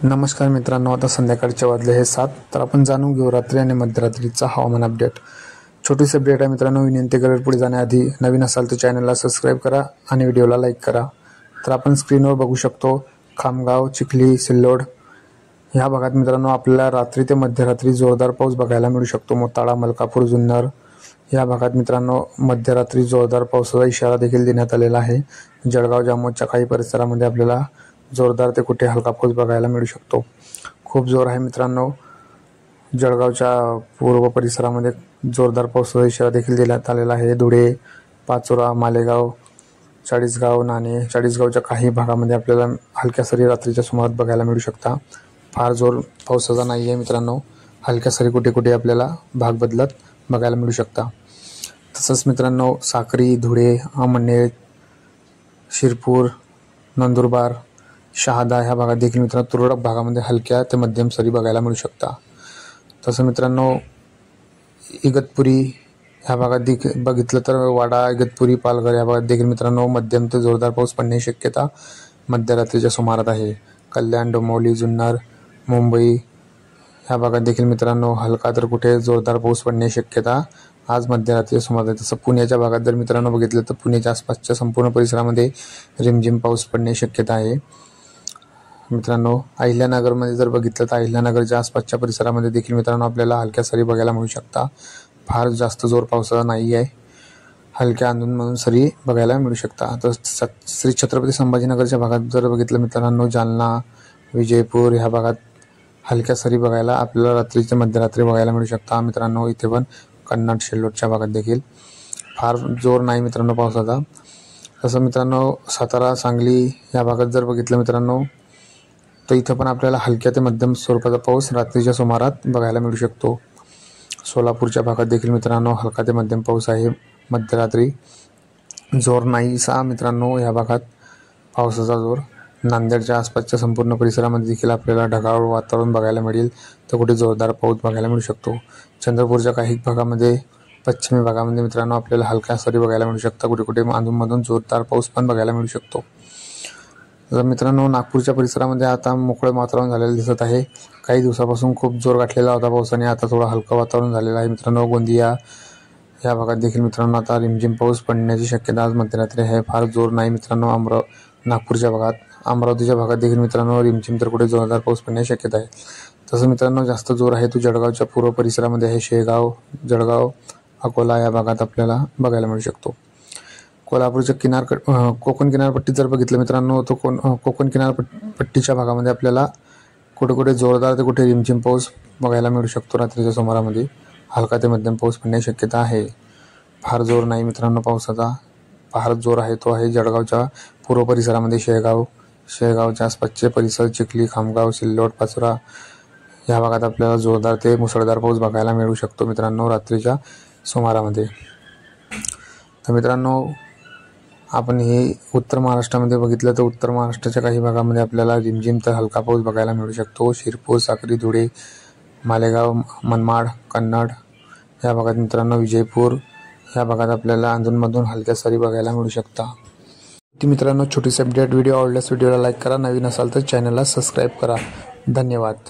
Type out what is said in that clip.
नमस्कार मित्रांनो, आता संध्याकाळचे वाजले हे 7. तर आपण जाणून घेऊ रात्री आणि मध्यरात्रीचा हवामान अपडेट. छोटीशी अपडेट आहे मित्रांनो. विनंती करेल पुढे जाण्याआधी नवीन असाल तर चॅनलला सबस्क्राईब करा आणि व्हिडिओला लाईक करा. तर आपण स्क्रीनवर बघू शकतो खामगाव, चिखली, सिल्लोड ह्या भागात मित्रांनो आपल्याला रात्री ते मध्यरात्री जोरदार पाऊस बघायला मिळू शकतो. मोताळा, मलकापूर, जुन्नर या भागात मित्रांनो मध्यरात्री जोरदार पावसाचा इशारा देखील देण्यात आलेला आहे. जळगाव, जामोदच्या काही परिसरामध्ये आपल्याला जोरदार ते कुठे हलका पाऊस बघायला मिळू शकतो. खूप जोर आहे मित्रांनो. जळगावच्या पूर्व परिसरामध्ये जोरदार पावसाचा इशारा देखील देण्यात आलेला आहे. धुळे, पाचोरा, मालेगाव, चाळीसगाव, नाणे, चाळीसगावच्या काही भागामध्ये आपल्याला हलक्या सरी रात्रीच्या सुमारास बघायला मिळू शकता. फार जोर पावसाचा नाही आहे मित्रांनो. हलक्या सरी कुठे कुठे आपल्याला भाग बदलत बघायला मिळू शकता. तसंच मित्रांनो साक्री, धुळे, अमळनेर, शिरपूर, नंदुरबार, शहादा ह्या भागात देखील मित्रांनो तुरळक भागामध्ये हलक्या ते मध्यम सरी बघायला मिळू शकता. तसं मित्रांनो इगतपुरी ह्या भागात देखील बघितलं तर वाडा, इगतपुरी, पालघर या भागात देखील मित्रांनो मध्यम ते जोरदार पाऊस पडण्याची शक्यता मध्यरात्रीच्या सुमारास आहे. कल्याण, डोंबिवली, जुन्नर, मुंबई ह्या भागात देखील मित्रांनो हलका तर कुठे जोरदार पाऊस पडण्याची शक्यता आज मध्यरात्रीच्या सुमारास आहे. तसं पुण्याच्या भागात जर मित्रांनो बघितलं तर पुण्याच्या आसपासच्या संपूर्ण परिसरामध्ये रिमझिम पाऊस पडण्याची शक्यता आहे. मित्रांनो अहिल्यानगरमध्ये जर बघितलं तर अहिल्यानगरच्या आसपासच्या परिसरामध्ये देखील मित्रांनो आपल्याला हलक्या सरी बघायला मिळू शकता. फार जास्त जोर पावसाचा नाही आहे. हलक्या अधूनमधून सरी बघायला मिळू शकता. तर श्री छत्रपती संभाजीनगरच्या भागात जर बघितलं मित्रांनो जालना, विजयपूर ह्या भागात हलक्या सरी बघायला आपल्याला रात्रीच्या मध्यरात्री बघायला मिळू शकता. मित्रांनो इथे पण कन्नड, शेल्लोडच्या भागात देखील फार जोर नाही मित्रांनो पावसाचा. तसं मित्रांनो सातारा, सांगली या भागात जर बघितलं मित्रांनो तर इथं पण आपल्याला हलक्या ते मध्यम स्वरूपाचा पाऊस रात्रीच्या सुमारात बघायला मिळू शकतो. सोलापूरच्या भागात देखील मित्रांनो हलका ते मध्यम पाऊस आहे मध्यरात्री. जोर नाहीसा मित्रांनो या भागात पावसाचा जोर. नांदेडच्या आसपासच्या संपूर्ण परिसरामध्ये देखील आपल्याला ढगाळ वातावरण बघायला मिळेल तर कुठे जोरदार पाऊस बघायला मिळू शकतो. चंद्रपूरच्या काही भागामध्ये, पश्चिमी भागामध्ये मित्रांनो आपल्याला हलक्या सरी बघायला मिळू शकता. कुठे कुठे अधूनमधून जोरदार पाऊस पण बघायला मिळू शकतो. तर मित्रांनो नागपूरच्या परिसरामध्ये आता मोकळे वातावरण झालेलं दिसत आहे. काही दिवसापासून खूप जोर गाठलेला होता पावसाने, आता थोडं हलकं वातावरण झालेलं आहे मित्रांनो. गोंदिया या भागात देखील मित्रांनो आता रिमझिम पाऊस पडण्याची शक्यता आज मध्यरात्री आहे. फार जोर नाही मित्रांनो. नागपूरच्या भागात, अमरावतीच्या भागात देखील मित्रांनो रिमझिम तर कुठे जोरदार पाऊस पडण्याची शक्यता आहे. तसं मित्रांनो जास्त जोर आहे तो जळगावच्या पूर्व परिसरामध्ये आहे. शेगाव, जळगाव, अकोला या भागात आपल्याला बघायला मिळू शकतो. कोल्हापूरच्या कोकण किनारपट्टीत जर बघितलं मित्रांनो तो कोकण किनारपट्टीच्या भागामध्ये आपल्याला कुठे कुठे जोरदार ते कुठे रिमझिम पाऊस बघायला मिळू शकतो. रात्रीच्या सुमारामध्ये हलका ते मध्यम पाऊस पडण्याची शक्यता आहे. फार जोर नाही मित्रांनो पावसाचा. फार जोर आहे तो आहे जळगावच्या पूर्व परिसरामध्ये शेगावच्या आसपासचे परिसर, चिखली, खामगाव, सिल्लोड, पाचोरा या भागात आपल्याला जोरदार ते मुसळधार पाऊस बघायला मिळू शकतो मित्रांनो रात्रीच्या सुमारामध्ये. तर मित्रांनो आपण हे उत्तर महाराष्ट्रामध्ये बघितलं तर उत्तर महाराष्ट्राच्या काही भागामध्ये आपल्याला रिमझिम तर हलका पाऊस बघायला मिळू शकतो. शिरपूर, साक्री, धुळे, मालेगाव, मनमाड, कन्नड या भागात मित्रांनो विजयपूर या भागात आपल्याला अधूनमधून हलक्या सरी बघायला मिळू शकता. ती मित्रांनो छोटीशी अपडेट. व्हिडिओ आवडल्यास व्हिडिओला लाईक करा. नवीन असाल तर चॅनलला सबस्क्राईब करा. धन्यवाद.